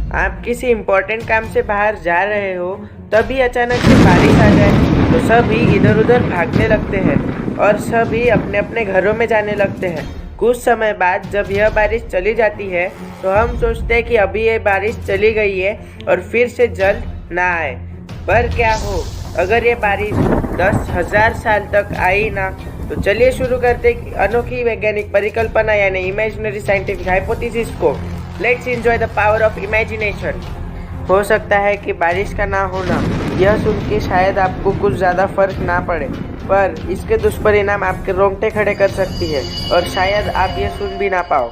आप किसी इम्पोर्टेंट काम से बाहर जा रहे हो, तभी अचानक से बारिश आ जाए तो सभी इधर उधर भागने लगते हैं और सभी अपने अपने घरों में जाने लगते हैं। कुछ समय बाद जब यह बारिश चली जाती है तो हम सोचते हैं कि अभी ये बारिश चली गई है और फिर से जल्द ना आए। पर क्या हो अगर ये बारिश 10,000 साल तक आई ना। तो चलिए शुरू करते अनोखी वैज्ञानिक परिकल्पना यानी इमेजिनरी साइंटिफिक हाइपोथेसिस को। Let's enjoy the power of imagination. हो सकता है कि बारिश का ना होना यह सुन के शायद आपको कुछ ज़्यादा फर्क ना पड़े, पर इसके दुष्परिणाम आपके रोंगटे खड़े कर सकती है और शायद आप यह सुन भी ना पाओ।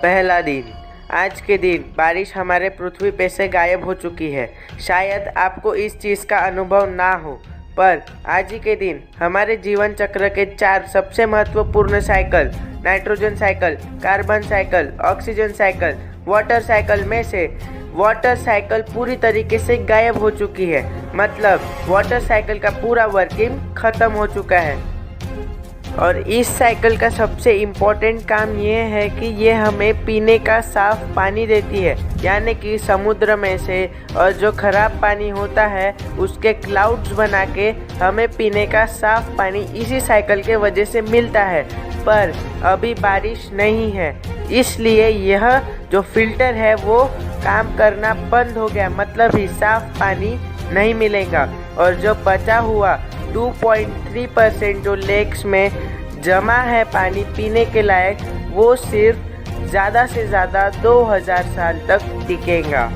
पहला दिन। आज के दिन बारिश हमारे पृथ्वी पे से गायब हो चुकी है। शायद आपको इस चीज़ का अनुभव ना हो, पर आज ही के दिन हमारे जीवन चक्र के 4 सबसे महत्वपूर्ण cycle, nitrogen cycle, carbon cycle, oxygen cycle, water cycle में से वाटर साइकिल पूरी तरीके से गायब हो चुकी है। मतलब वाटर साइकिल का पूरा वर्किंग खत्म हो चुका है। और इस साइकिल का सबसे इम्पोर्टेंट काम ये है कि ये हमें पीने का साफ पानी देती है, यानी कि समुद्र में से और जो खराब पानी होता है उसके क्लाउड्स बना के हमें पीने का साफ पानी इसी साइकिल के वजह से मिलता है। पर अभी बारिश नहीं है, इसलिए यह जो फिल्टर है वो काम करना बंद हो गया। मतलब ही साफ पानी नहीं मिलेगा और जो बचा हुआ 2.3% जो लेक्स में जमा है पानी पीने के लायक, वो सिर्फ ज़्यादा से ज़्यादा 2000 साल तक टिकेगा।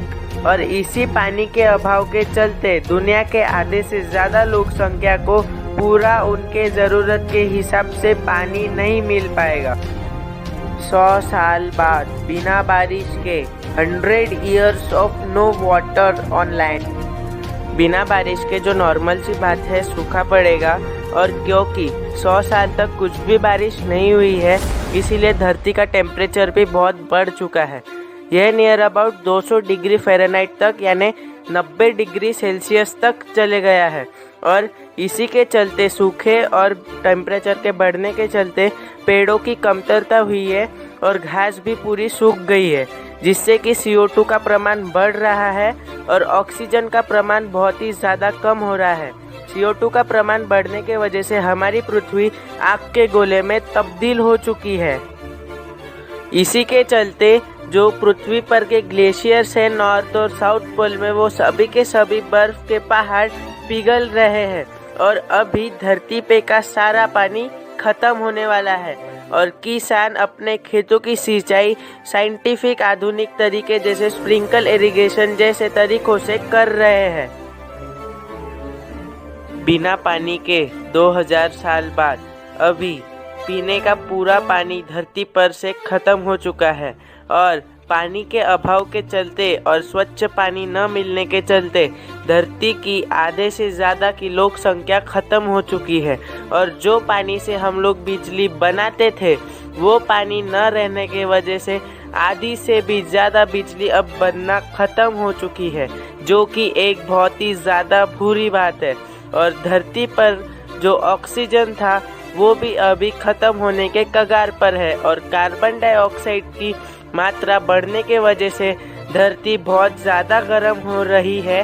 और इसी पानी के अभाव के चलते दुनिया के आधे से ज़्यादा लोक संख्या को पूरा उनके ज़रूरत के हिसाब से पानी नहीं मिल पाएगा। 100 साल बाद बिना बारिश के 100 years of no water on land. बिना बारिश के जो नॉर्मल सी बात है सूखा पड़ेगा, और क्योंकि 100 साल तक कुछ भी बारिश नहीं हुई है इसीलिए धरती का टेम्परेचर भी बहुत बढ़ चुका है। यह नियर अबाउट 200 डिग्री फ़ारेनहाइट तक यानी 90 डिग्री सेल्सियस तक चले गया है। और इसी के चलते सूखे और टेम्परेचर के बढ़ने के चलते पेड़ों की कमतरता हुई है और घास भी पूरी सूख गई है, जिससे कि CO2 का प्रमाण बढ़ रहा है और ऑक्सीजन का प्रमाण बहुत ही ज़्यादा कम हो रहा है। CO2 का प्रमाण बढ़ने के वजह से हमारी पृथ्वी आग के गोले में तब्दील हो चुकी है। इसी के चलते जो पृथ्वी पर के ग्लेशियर्स हैं नॉर्थ और साउथ पोल में, वो सभी के सभी बर्फ के पहाड़ पिघल रहे हैं और अभी धरती पे का सारा पानी खत्म होने वाला है। और किसान अपने खेतों की सिंचाई साइंटिफिक आधुनिक तरीके जैसे स्प्रिंकल इरिगेशन जैसे तरीकों से कर रहे हैं। बिना पानी के 2000 साल बाद अभी पीने का पूरा पानी धरती पर से खत्म हो चुका है। और पानी के अभाव के चलते और स्वच्छ पानी न मिलने के चलते धरती की आधे से ज़्यादा की लोक संख्या ख़त्म हो चुकी है। और जो पानी से हम लोग बिजली बनाते थे वो पानी न रहने के वजह से आधी से भी ज़्यादा बिजली अब बनना ख़त्म हो चुकी है, जो कि एक बहुत ही ज़्यादा बुरी बात है। और धरती पर जो ऑक्सीजन था वो भी अभी ख़त्म होने के कगार पर है। और कार्बन डाइऑक्साइड की मात्रा बढ़ने के वजह से धरती बहुत ज़्यादा गर्म हो रही है।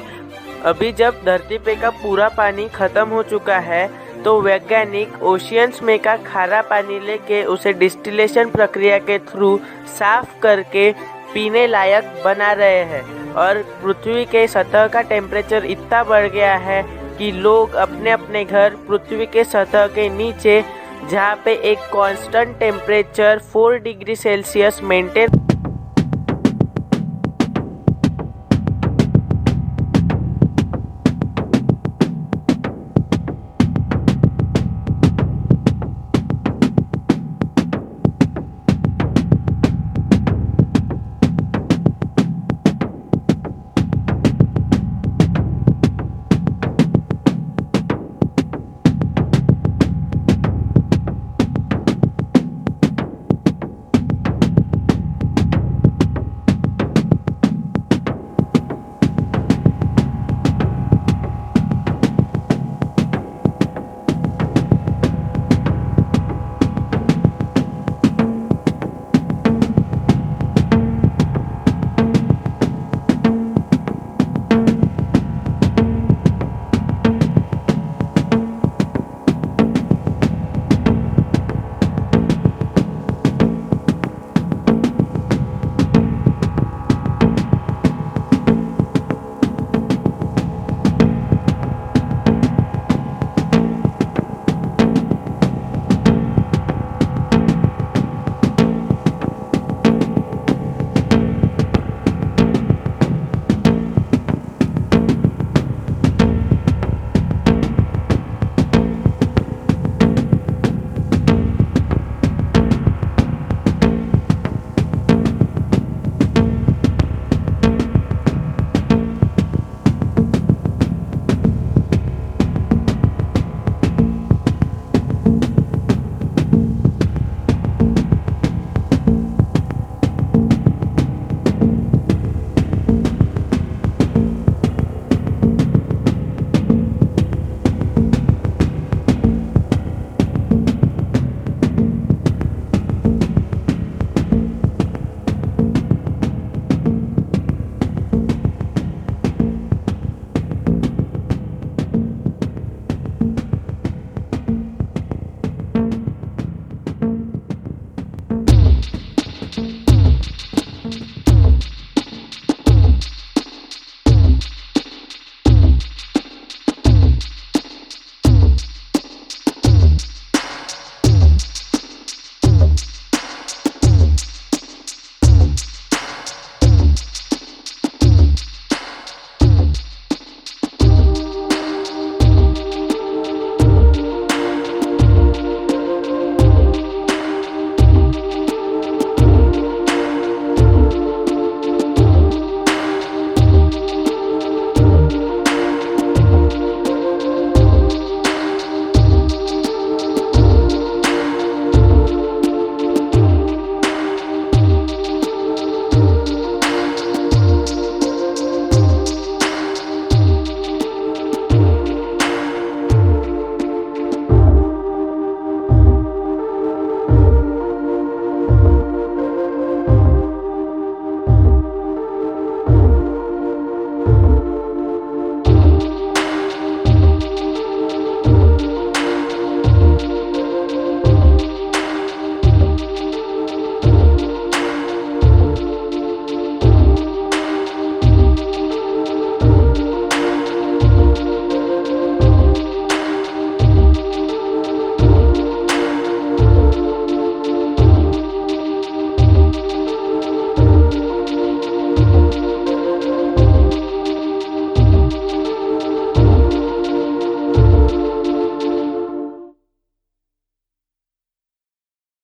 अभी जब धरती पे का पूरा पानी ख़त्म हो चुका है तो वैज्ञानिक ओशियंस में का खारा पानी लेके उसे डिस्टिलेशन प्रक्रिया के थ्रू साफ करके पीने लायक बना रहे हैं। और पृथ्वी के सतह का टेम्परेचर इतना बढ़ गया है कि लोग अपने अपने घर पृथ्वी के सतह के नीचे, जहाँ पे एक constant temperature 4 degree Celsius maintain